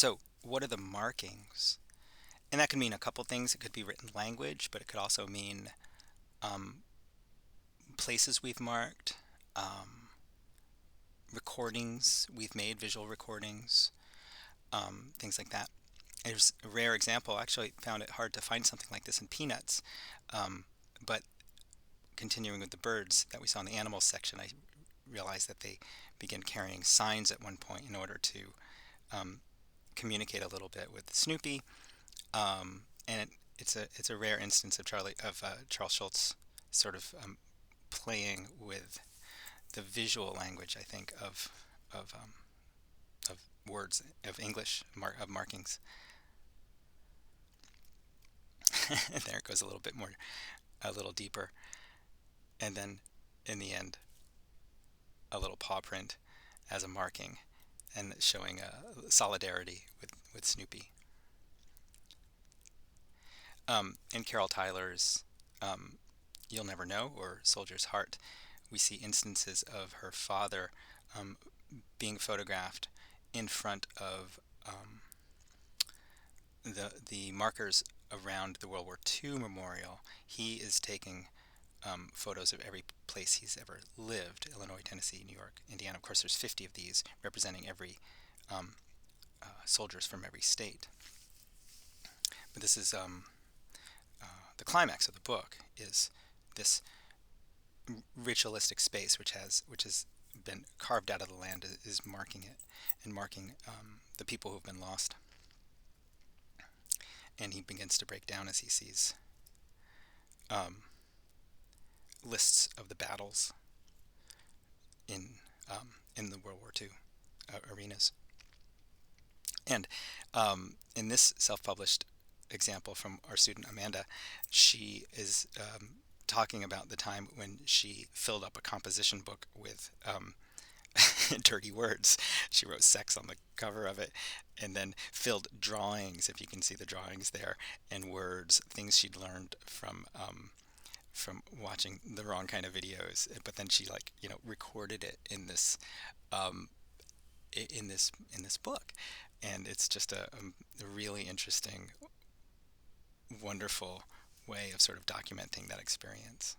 So, what are the markings? And that could mean a couple things. It could be written language, but it could also mean um, places we've marked, um, recordings we've made, visual recordings, things like that. There's a rare example. I actually found it hard to find something like this in Peanuts. But continuing with the birds that we saw in the animals section, I realized that they began carrying signs at one point in order to um, communicate a little bit with Snoopy. And it's a rare instance of Charles Schulz sort of playing with the visual language, I think, of of words of English of markings. There it goes a little bit more, a little deeper, and then in the end, a little paw print as a marking and showing solidarity with Snoopy. In Carol Tyler's You'll Never Know, or Soldier's Heart, we see instances of her father um, being photographed in front of the markers around the World War II memorial. He is taking photos of every place he's ever lived: Illinois, Tennessee, New York, Indiana. Of course, there's 50 of these representing every um, soldiers from every state. But this is the climax of the book is this ritualistic space which has been carved out of the land is marking it and marking the people who've been lost. And he begins to break down as he sees um, lists of the battles in in the World War II arenas. And in this self-published example from our student Amanda, she is talking about the time when she filled up a composition book with dirty words. She wrote sex on the cover of it, and then filled drawings, if you can see the drawings there, and words, things she'd learned from watching the wrong kind of videos. But then she, like, recorded it um, in this book, and it's just a really interesting, wonderful way of sort of documenting that experience.